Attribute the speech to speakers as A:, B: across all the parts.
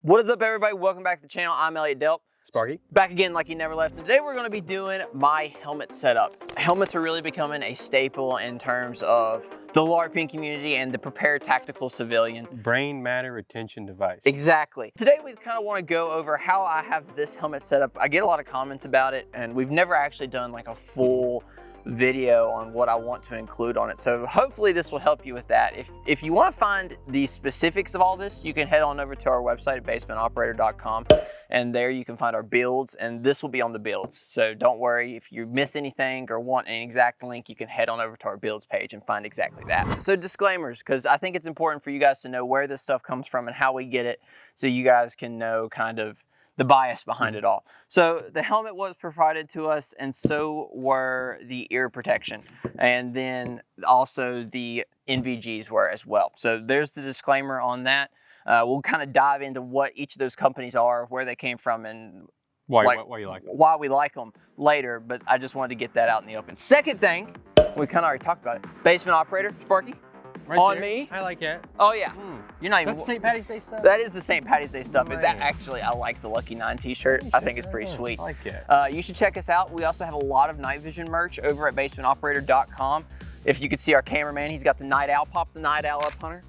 A: What is up, everybody? Welcome back to the channel. I'm Elliott Delp.
B: Sparky.
A: Back again like he never left. And today we're going to be doing my helmet setup. Helmets are really becoming a staple in terms of the LARPing community and the prepared tactical civilian.
B: Brain matter retention device.
A: Exactly. Today we kind of want to go over how I have this helmet set up. I get a lot of comments about it, and we've never actually done like a full video on what I want to include on it. So hopefully this will help you with that. If you want to find the specifics of all this, you can head on over to our website at basementoperator.com, and there you can find our builds, and this will be on the builds. So don't worry if you miss anything or want an exact link, you can head on over to our builds page and find exactly that. So disclaimers, because I think it's important for you guys to know where this stuff comes from and how we get it, so you guys can know kind of the bias behind it all. So the helmet was provided to us, and so were the ear protection, and then also the NVGs were as well. So there's the disclaimer on that. We'll kind of dive into what each of those companies are, where they came from, and
B: why you like them.
A: Why we like them later, but I just wanted to get that out in the open. Second thing, we kind of already talked about it. Basement operator, Sparky.
B: Right
A: on
B: there.
A: me.
B: I like that.
A: Oh yeah. You're not even.
B: That's St. Patty's Day stuff?
A: That is the St. Patty's Day stuff.
B: Man.
A: It's actually, I like the Lucky 9 t-shirt. I think it's pretty sweet.
B: I like it.
A: You should check us out. We also have a lot of night vision merch over at basementoperator.com. If you could see our cameraman, he's got the night owl. Pop the night owl up, Hunter.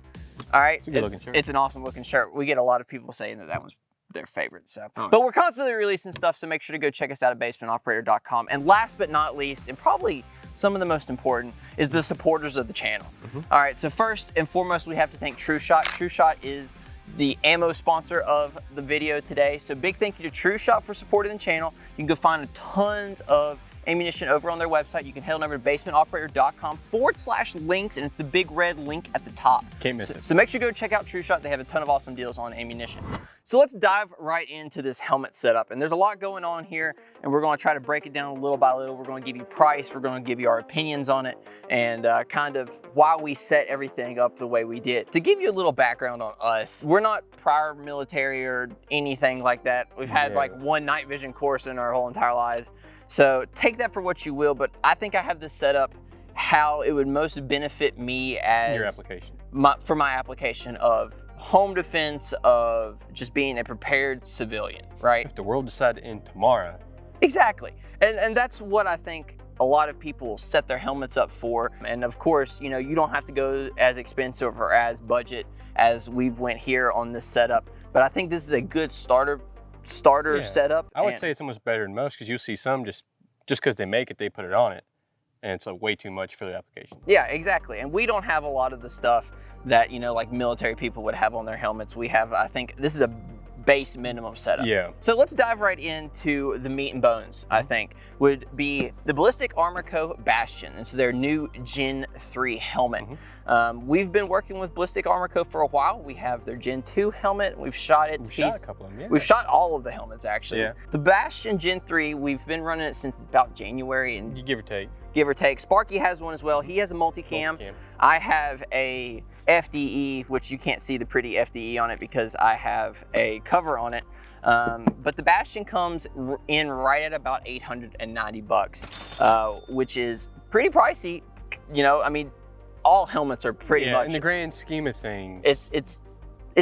A: All right.
B: It's a good looking shirt.
A: It's an awesome looking shirt. We get a lot of people saying that one's their favorite. So, but we're constantly releasing stuff, so make sure to go check us out at basementoperator.com. And last but not least, and probably some of the most important, is the supporters of the channel. All right, so first and foremost, we have to thank TrueShot. TrueShot is the ammo sponsor of the video today. So big thank you to TrueShot for supporting the channel. You can go find tons of ammunition over on their website. You can head on over to basementoperator.com/links, and it's the big red link at the top.
B: Can't miss it.
A: So make sure to go check out TrueShot. They have a ton of awesome deals on ammunition. So let's dive right into this helmet setup. And there's a lot going on here, and we're going to try to break it down little by little. We're going to give you price, we're going to give you our opinions on it, and kind of why we set everything up the way we did. To give you a little background on us, we're not prior military or anything like that. We've had like one night vision course in our whole entire lives. So take that for what you will, but I think I have this set up how it would most benefit me as
B: your application.
A: For my application of home defense, of just being a prepared civilian, right?
B: If the world decided to end tomorrow.
A: Exactly. And that's what I think a lot of people set their helmets up for. And of course, you know, you don't have to go as expensive or as budget as we've went here on this setup, but I think this is a good starter setup.
B: I would say it's almost better than most, because you'll see some just because they make it, they put it on it, and it's way too much for the application.
A: Yeah, exactly. And we don't have a lot of the stuff that, you know, like military people would have on their helmets. We have, I think this is a base minimum setup.
B: Yeah.
A: So let's dive right into the meat and bones, I think, would be the Ballistic Armor Co. Bastion. This is their new Gen 3 helmet. We've been working with Ballistic Armor Co. for a while. We have their Gen 2 helmet. We've shot it.
B: We've shot a couple of them, yeah.
A: We've shot all of the helmets, actually.
B: Yeah.
A: The Bastion Gen 3, we've been running it since about January. And
B: give or take.
A: Give or take. Sparky has one as well. He has a multicam. I have a FDE, which you can't see the pretty FDE on it because I have a cover on it. But the Bastion comes in right at about 890 bucks, which is pretty pricey. You know, I mean, all helmets are pretty much.
B: In the grand scheme of things.
A: It's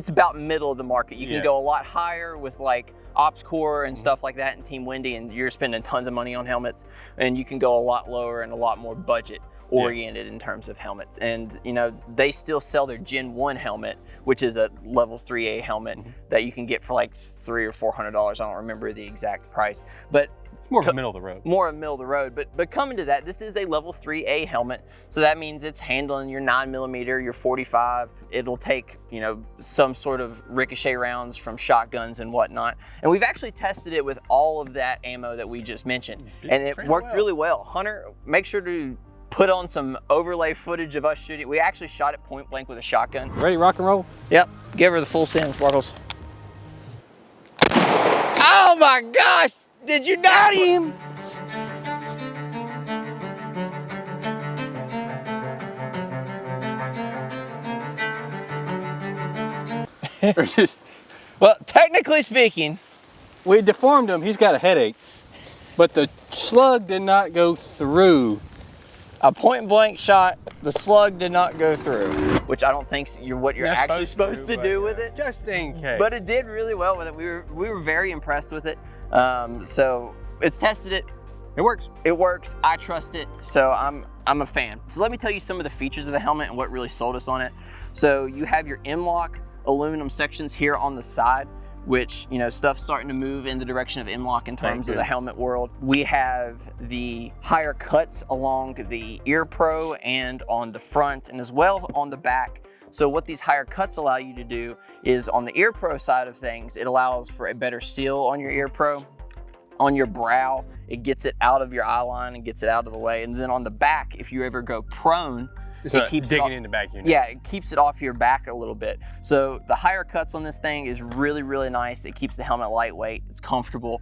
A: about middle of the market. You can go a lot higher with like Ops Corps and stuff like that, and Team Windy, and you're spending tons of money on helmets, and you can go a lot lower and a lot more budget oriented in terms of helmets. And you know, they still sell their Gen 1 helmet, which is a level 3A helmet that you can get for like $300 or $400. I don't remember the exact price, but
B: more of a middle of the road.
A: More of a middle of the road, but coming to that, this is a level 3A helmet. So that means it's handling your 9mm, your 45. It'll take, you know, some sort of ricochet rounds from shotguns and whatnot. And we've actually tested it with all of that ammo that we just mentioned. And it worked really well. Hunter, make sure to put on some overlay footage of us shooting. We actually shot it point blank with a shotgun.
B: Ready, rock and roll?
A: Yep, give her the full send, Sparkles. Oh my gosh! Did you not him? Well, technically speaking,
B: we deformed him. He's got a headache, but the slug did not go through.
A: A point blank shot the slug did not go through, which I don't think what you're actually supposed to do with it.
B: Just in case.
A: But it did really well with it. We were very impressed with it. So it's tested it.
B: It works.
A: It works. I trust it. So I'm a fan. So let me tell you some of the features of the helmet and what really sold us on it. So you have your M-LOK aluminum sections here on the side, which, you know, stuff's starting to move in the direction of M-LOK in terms of the helmet world. We have the higher cuts along the ear pro and on the front and as well on the back. So what these higher cuts allow you to do is on the ear pro side of things, it allows for a better seal on your ear pro. On your brow, it gets it out of your eye line and gets it out of the way. And then on the back, if you ever go prone,
B: it keeps digging in the back of your neck.
A: Yeah, it keeps it off your back a little bit. So the higher cuts on this thing is really, really nice. It keeps the helmet lightweight. It's comfortable.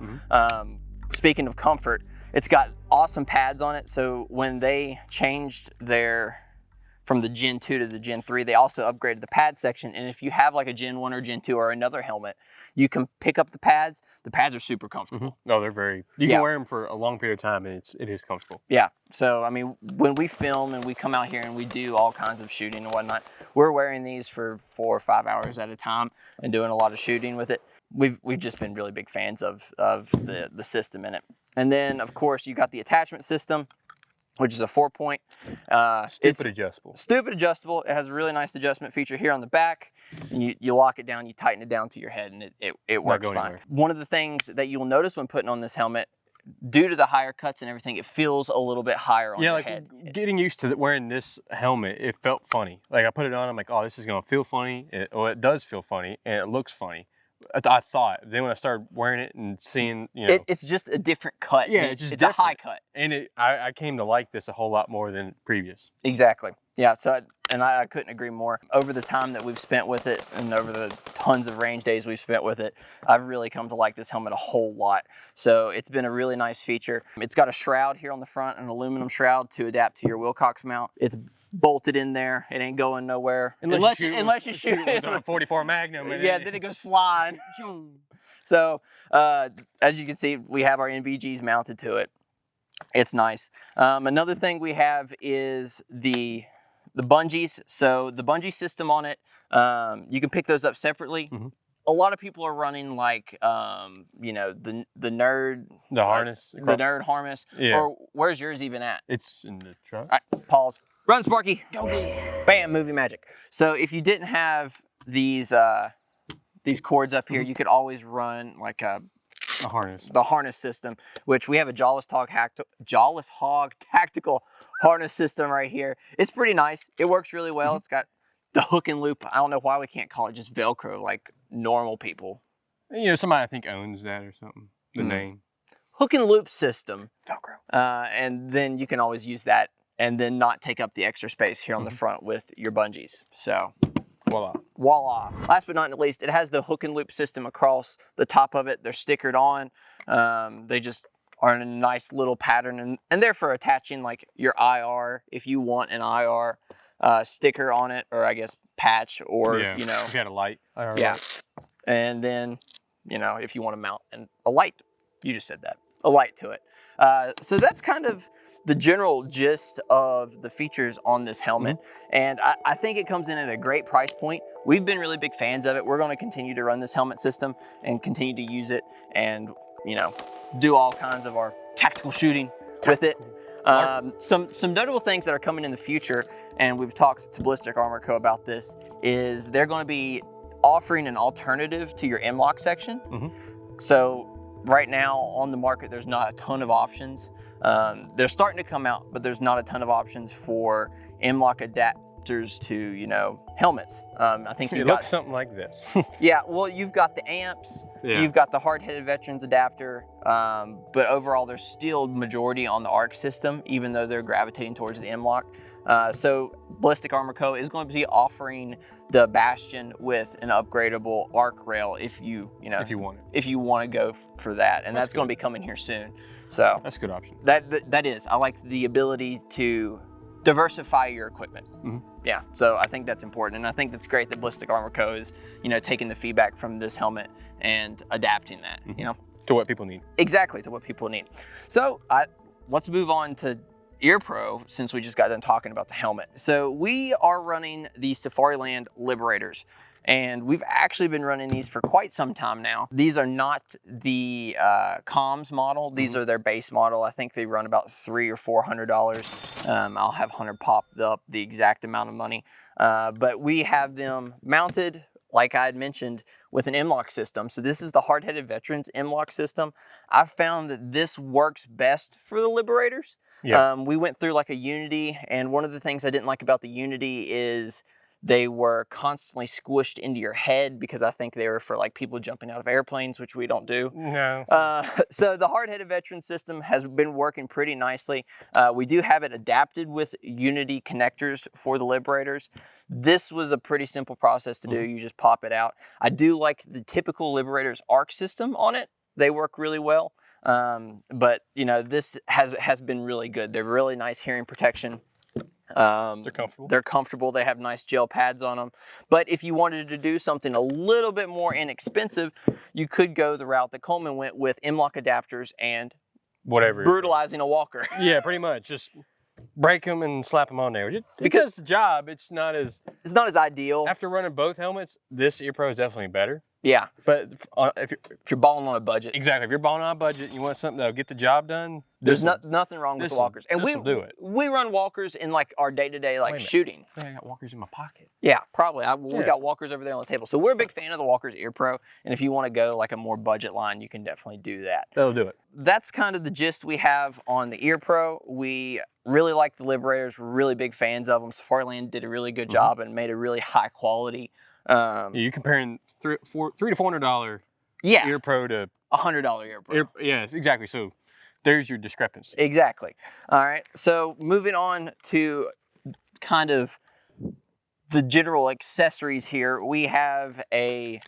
A: Speaking of comfort, it's got awesome pads on it. So when they changed from the Gen 2 to the Gen 3, they also upgraded the pad section. And if you have like a Gen 1 or Gen 2 or another helmet, you can pick up the pads. The pads are super comfortable.
B: No, they're very, you can wear them for a long period of time and it is comfortable.
A: Yeah, so I mean, when we film and we come out here and we do all kinds of shooting and whatnot, we're wearing these for 4 or 5 hours at a time and doing a lot of shooting with it. We've just been really big fans of the system in it. And then of course you got the attachment system, which is a 4-point. It's
B: adjustable.
A: Stupid adjustable. It has a really nice adjustment feature here on the back. And you lock it down, you tighten it down to your head, and it works fine. Anywhere. One of the things that you'll notice when putting on this helmet, due to the higher cuts and everything, it feels a little bit higher on your head. Yeah, like
B: getting used to wearing this helmet, it felt funny. Like I put it on, I'm like, oh, this is gonna feel funny. It does feel funny, and it looks funny. I thought. Then when I started wearing it and seeing, you know,
A: it's just a different cut.
B: Yeah,
A: it's a high cut,
B: and I came to like this a whole lot more than previous.
A: Exactly. Yeah. So I couldn't agree more. Over the time that we've spent with it, and over the tons of range days we've spent with it, I've really come to like this helmet a whole lot. So it's been a really nice feature. It's got a shroud here on the front, an aluminum shroud to adapt to your Wilcox mount. It's bolted in there. It ain't going nowhere unless you shoot it
B: on a 44 Magnum.
A: Yeah, then it goes flying. So as you can see, we have our NVGs mounted to it. It's nice. Another thing we have is the bungees. So the bungee system on it, you can pick those up separately. A lot of people are running like, you know, the nerd
B: harness,
A: the nerd harness.
B: Yeah.
A: Or where's yours even at?
B: It's in the truck.
A: All right, pause. Run, Sparky. Go. Bam, movie magic. So if you didn't have these cords up here, you could always run like a
B: harness.
A: The harness system, which we have a Jawless Hog tactical harness system right here. It's pretty nice. It works really well. It's got the hook and loop. I don't know why we can't call it just Velcro like normal people.
B: You know, somebody I think owns that or something. The name.
A: Hook and loop system.
B: Velcro.
A: And then you can always use that and then not take up the extra space here on the front with your bungees. So
B: voila.
A: Voila. Last but not least, it has the hook and loop system across the top of it. They're stickered on. They just are in a nice little pattern, and they're for attaching like your IR if you want an IR sticker on it, or I guess patch, or you know.
B: If you had a light. IR
A: light. And then, you know, if you want to mount a light, you just said that, a light to it. So that's kind of the general gist of the features on this helmet. And I think it comes in at a great price point. We've been really big fans of it. We're going to continue to run this helmet system and continue to use it and, you know, do all kinds of our tactical shooting with it. Some notable things that are coming in the future, and we've talked to Ballistic Armor Co. about this, is they're going to be offering an alternative to your M-LOK section. So right now on the market, there's not a ton of options. They're starting to come out, but there's not a ton of options for M-LOK adapters to, you know, helmets. I think
B: it looks something like this.
A: Yeah, well, you've got the amps, you've got the hard-headed veterans adapter, but overall there's still majority on the ARC system, even though they're gravitating towards the M-LOK. So Ballistic Armor Co. is going to be offering the Bastion with an upgradable ARC rail if you want to go for that, and that's going to be coming here soon. So
B: that's a good option.
A: That is. I like the ability to diversify your equipment. Yeah, so I think that's important, and I think that's great that Ballistic Armor Co. is, you know, taking the feedback from this helmet and adapting that, you know,
B: to what people need.
A: Exactly, to what people need. So let's move on to Ear Pro, since we just got done talking about the helmet. So we are running the Safariland Liberators, and we've actually been running these for quite some time now. These are not the comms model. These are their base model. I think they run about $300 or $400. I'll have Hunter pop up the exact amount of money. But we have them mounted, like I had mentioned, with an M-LOK system. So this is the Hard-Headed Veterans M-LOK system. I've found that this works best for the Liberators. Yeah. We went through like a Unity, and one of the things I didn't like about the Unity is they were constantly squished into your head, because I think they were for like people jumping out of airplanes, which we don't do.
B: No.
A: So the Hard-Headed Veteran system has been working pretty nicely. We do have it adapted with Unity connectors for the Liberators. This was a pretty simple process to do. You just pop it out. I do like the typical Liberators ARC system on it. They work really well. But you know, this has been really good. They're really nice hearing protection.
B: They're comfortable.
A: They're comfortable. They have nice gel pads on them. But if you wanted to do something a little bit more inexpensive, you could go the route that Coleman went with M-LOK adapters and
B: whatever,
A: brutalizing a walker.
B: Yeah, pretty much. Just break them and slap them on there. Because the job, it's not as
A: ideal.
B: After running both helmets, this Ear Pro is definitely better.
A: Yeah.
B: But if
A: you're balling on a budget.
B: Exactly. If you're balling on a budget and you want something that'll get the job done,
A: there's nothing wrong with the walkers. And we
B: do it.
A: We run walkers in like our day-to-day like shooting.
B: I got walkers in my pocket.
A: Yeah, probably. We got walkers over there on the table. So we're a big fan of the Walkers Ear Pro. And if you want to go like a more budget line, you can definitely do that.
B: They'll do it.
A: That's kind of the gist we have on the Ear Pro. We really like the Liberators. We're really big fans of them. Safariland did a really good job and made a really high quality.
B: You're comparing $300 to $400 Ear Pro to
A: $100 Ear Pro.
B: Yes, exactly. So there's your discrepancy.
A: Exactly. All right. So moving on to kind of the general accessories here, we have a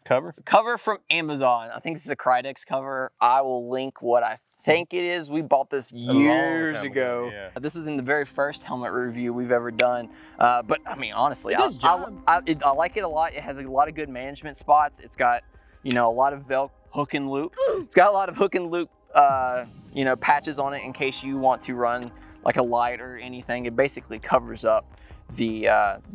A: cover from Amazon. I think this is a Crydex cover. I will link what I think it is. We bought this years ago. Yeah. This was in the very first helmet review we've ever done. But I mean, honestly, I like it a lot. It has a lot of good management spots. It's got, you know, a lot of hook and loop. It's got a lot of hook and loop, you know, patches on it in case you want to run like a light or anything. It basically covers up the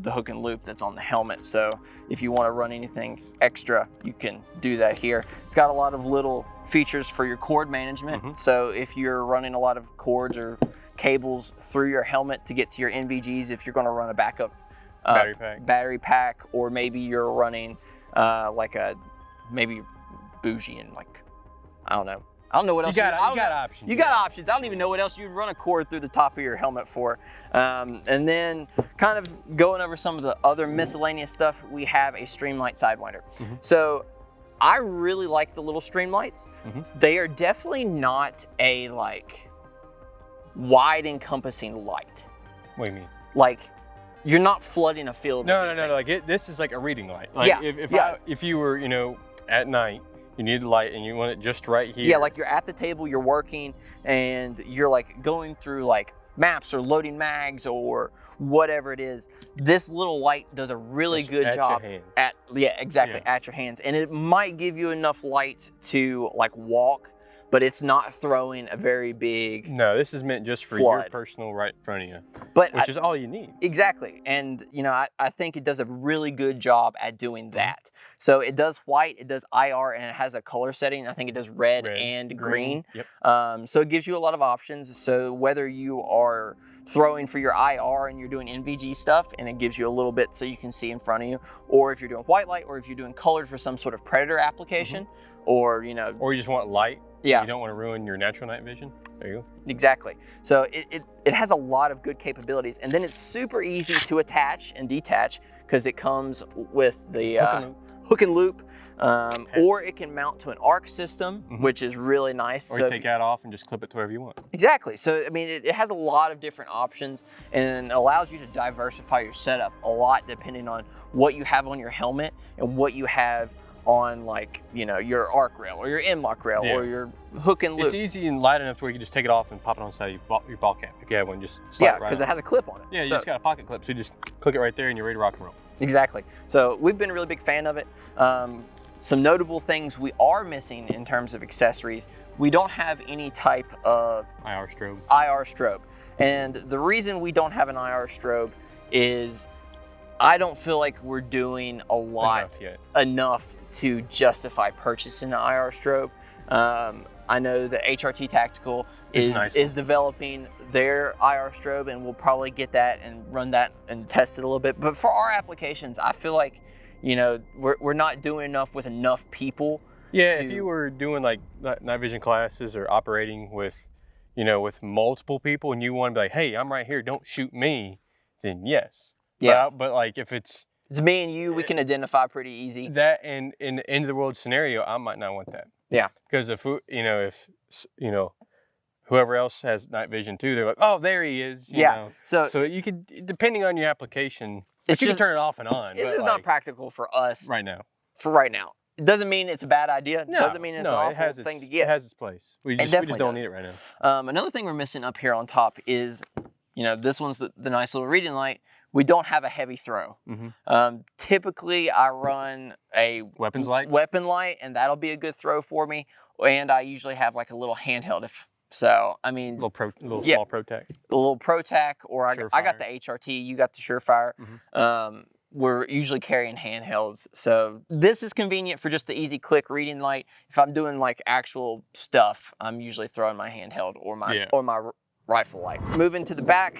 A: hook and loop that's on the helmet. So if you want to run anything extra, you can do that here. It's got a lot of little features for your cord management. So if you're running a lot of cords or cables through your helmet to get to your NVGs, if you're going to run a backup battery pack, or maybe you're running like maybe bougie and like, I don't know what else. You got
B: options.
A: You got options. I don't even know what else you'd run a cord through the top of your helmet for. And then kind of going over some of the other miscellaneous stuff, we have a Streamlight Sidewinder. So I really like the little Streamlights. They are definitely not a like wide encompassing light.
B: What do you mean?
A: Like, you're not flooding a field.
B: No. Like this is like a reading light. Like if you were, you know, at night, you need the light and you want it just right here.
A: Yeah, like you're at the table, you're working, and you're like going through like maps or loading mags or whatever it is. This little light does a really good job at your hands. And it might give you enough light to like walk, but it's not throwing a very big
B: No, this is meant just for your personal right in front of you, which is all you need.
A: Exactly. And, you know, I think it does a really good job at doing that. So it does white, it does IR, and it has a color setting. I think it does red and green.
B: Yep.
A: So it gives you a lot of options. So whether you are throwing for your IR and you're doing NVG stuff, and it gives you a little bit so you can see in front of you, or if you're doing white light, or if you're doing colored for some sort of predator application, or, you know.
B: Or you just want light.
A: Yeah.
B: You don't want to ruin your natural night vision. There you go.
A: Exactly. So it has a lot of good capabilities, and then it's super easy to attach and detach because it comes with the hook and loop, or it can mount to an arc system, which is really nice.
B: Or you take that off and just clip it to wherever you want.
A: Exactly. So I mean, it has a lot of different options, and it allows you to diversify your setup a lot depending on what you have on your helmet and what you have on, like, you know, your arc rail or your M-LOK rail or your hook and loop.
B: It's easy and light enough to where you can just take it off and pop it on the side of your ball cap. If you have one, just slide it right
A: because
B: on.
A: it has a clip on it.
B: Yeah, you just got a pocket clip, so you just click it right there and you're ready to rock and roll.
A: Exactly. So we've been a really big fan of it. Some notable things we are missing in terms of accessories. We don't have any type of
B: IR strobe.
A: And the reason we don't have an IR strobe is I don't feel like we're doing a lot enough to justify purchasing an IR strobe. I know that HRT Tactical is developing their IR strobe, and we'll probably get that and run that and test it a little bit. But for our applications, I feel like, you know, we're not doing enough with enough people.
B: Yeah, if you were doing like night vision classes or operating with, you know, with multiple people, and you want to be like, hey, I'm right here, don't shoot me, then yes.
A: Yeah.
B: But like if it's
A: me and you, we can identify pretty easy.
B: That, and in the end of the world scenario, I might not want that.
A: Yeah.
B: Because if whoever else has night vision too, they're like, oh, there he is. You know? So you could, depending on your application, you can turn it off and on.
A: It's just not practical for us
B: right now.
A: For right now. It doesn't mean it's a bad idea. No, doesn't mean it's an awful thing to get.
B: It has its place. We just don't need it right now.
A: Another thing we're missing up here on top is, you know, this one's the nice little reading light. We don't have a heavy throw. Typically, I run a
B: weapon
A: light, and that'll be a good throw for me. And I usually have like a little handheld. I mean,
B: small ProTac.
A: A little ProTac, or I got the HRT. You got the Surefire. We're usually carrying handhelds, so this is convenient for just the easy click reading light. If I'm doing like actual stuff, I'm usually throwing my handheld or my rifle light. Moving to the back,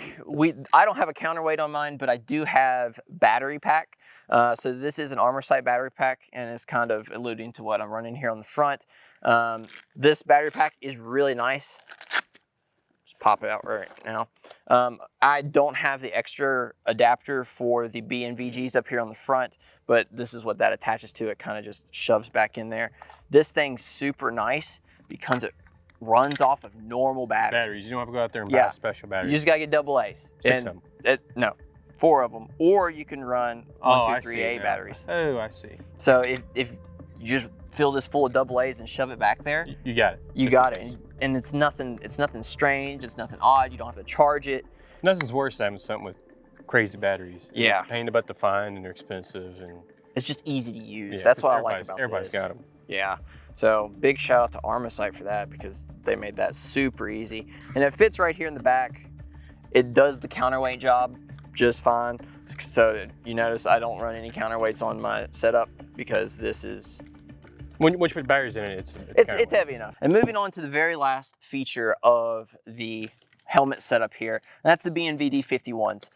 A: I don't have a counterweight on mine, but I do have battery pack. So this is an Armor Sight battery pack, and it's kind of alluding to what I'm running here on the front. This battery pack is really nice. Just pop it out right now. I don't have the extra adapter for the BNVGs up here on the front, but this is what that attaches to. It kind of just shoves back in there. This thing's super nice because it runs off of normal batteries.
B: You don't have to go out there and buy special batteries.
A: You just got to get AA.
B: 6 of them.
A: No, 4 of them. Or you can run 1, 2, 3A batteries.
B: Oh, I see.
A: So if you just fill this full of AA's and shove it back there,
B: you got it.
A: You got it. And it's nothing strange. It's nothing odd. You don't have to charge it.
B: Nothing's worse than having something with crazy batteries.
A: Yeah.
B: It's a pain about to find, and they're expensive, and
A: it's just easy to use. Yeah, that's what I like about
B: everybody's got them.
A: Yeah. So big shout out to Armor Sight for that, because they made that super easy. And it fits right here in the back. It does the counterweight job just fine. So you notice I don't run any counterweights on my setup, because this is...
B: When you put batteries in it,
A: it's heavy enough. And moving on to the very last feature of the helmet setup here, and that's the BNVD 51s.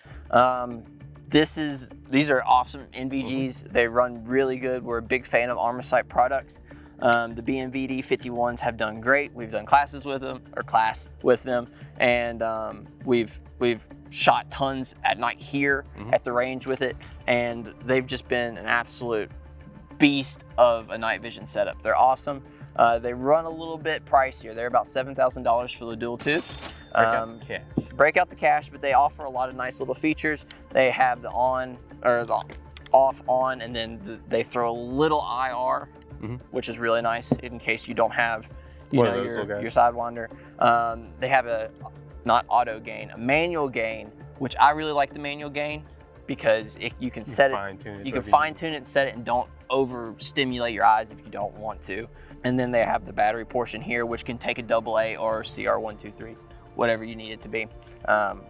A: These are awesome NVGs. They run really good. We're a big fan of Armor Sight products. The BNVD 51s have done great. We've done class with them, and we've shot tons at night here at the range with it, and they've just been an absolute beast of a night vision setup. They're awesome. They run a little bit pricier. They're about $7,000 for the dual tube. Break out the cash, but they offer a lot of nice little features. They have the on or the off on, and then they throw a little IR, which is really nice in case you don't have your Sidewinder. They have a not auto gain, a manual gain, which I really like the manual gain, because you can set it, you can fine tune it and set it, and don't overstimulate your eyes if you don't want to. And then they have the battery portion here, which can take a AA or CR123, whatever you need it to be,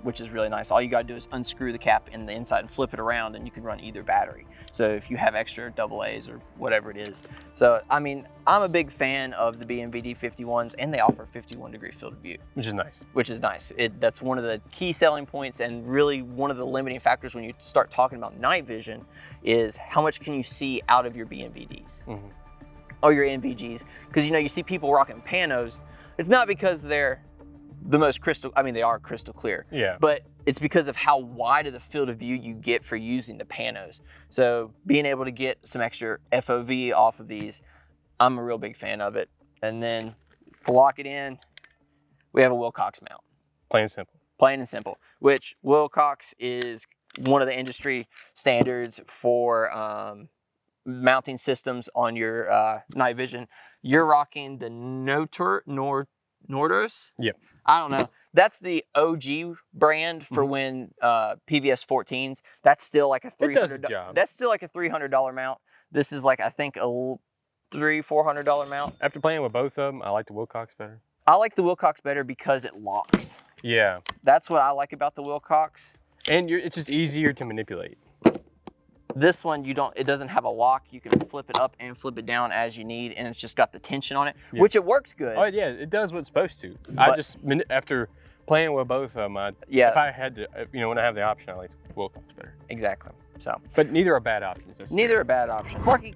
A: which is really nice. All you gotta do is unscrew the cap in the inside and flip it around, and you can run either battery. So if you have extra AA's or whatever it is. So, I mean, I'm a big fan of the BNVD 51s, and they offer 51-degree field of view.
B: Which is nice.
A: Which is nice. That's one of the key selling points, and really one of the limiting factors when you start talking about night vision is how much can you see out of your BNVDs or your NVGs. Because, you know, you see people rocking panos. It's not because they're the most crystal, I mean, they are crystal clear.
B: Yeah.
A: But it's because of how wide of the field of view you get for using the panos. So being able to get some extra FOV off of these, I'm a real big fan of it. And then to lock it in, we have a Wilcox mount.
B: Plain and simple.
A: Plain and simple, which Wilcox is one of the industry standards for mounting systems on your night vision. You're rocking the Nordos?
B: Yep.
A: I don't know. That's the OG brand for when PVS 14s. That's still like a $300. That's still like a $300 mount. This is like, I think, a $300-400 mount.
B: After playing with both of them, I like the Wilcox better.
A: I like the Wilcox better because it locks.
B: Yeah.
A: That's what I like about the Wilcox.
B: And it's just easier to manipulate.
A: This one, it doesn't have a lock. You can flip it up and flip it down as you need, and it's just got the tension on it, which it works good.
B: Oh yeah, it does what it's supposed to. I just, after playing with both of them, if I had to, when I have the option, I like Wilcox better.
A: Exactly. So.
B: But neither are bad options.
A: Neither are bad options. Sparky,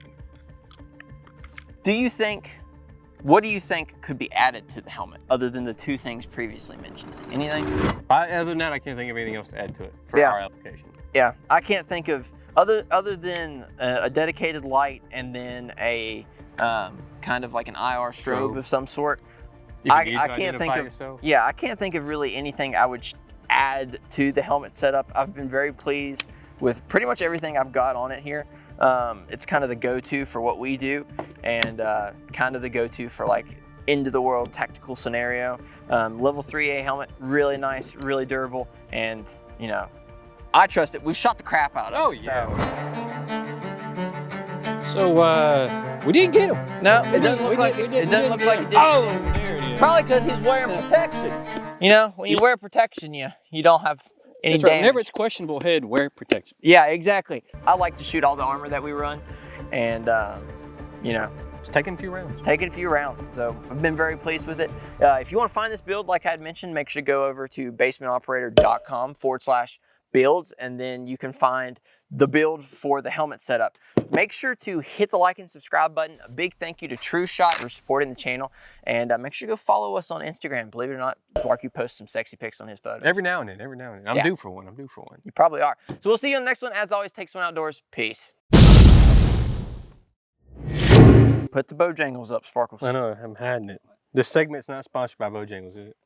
A: what do you think could be added to the helmet other than the two things previously mentioned? Anything?
B: Other than that, I can't think of anything else to add to it for our application.
A: Yeah, I can't think of other than a dedicated light and then a kind of like an IR strobe of some sort. I can't think of I can't think of really anything I would add to the helmet setup. I've been very pleased with pretty much everything I've got on it here. It's kind of the go-to for what we do, and kind of the go-to for like end of the world tactical scenario. Level 3A helmet, really nice, really durable, and I trust it. We've shot the crap out of it.
B: So we didn't get him.
A: No, it doesn't look like it. It doesn't look like it did.
B: Oh, there it is.
A: Probably because he's wearing protection. When you wear protection, you don't have any damage.
B: Whenever it's questionable head, wear protection.
A: Yeah, exactly. I like to shoot all the armor that we run, and
B: it's taking a few rounds.
A: Taking a few rounds. So I've been very pleased with it. If you want to find this build, like I had mentioned, make sure to go over to basementoperator.com/builds, and then you can find the build for the helmet setup. Make sure to hit the like and subscribe button. A big thank you to True Shot for supporting the channel, and make sure to go follow us on Instagram. Believe it or not, Sparky posts some sexy pics on his photos.
B: Every now and then. I'm due for one.
A: You probably are. So we'll see you on the next one. As always, take someone outdoors. Peace. Put the Bojangles up, Sparkles.
B: I know, I'm hiding it. This segment's not sponsored by Bojangles, is it?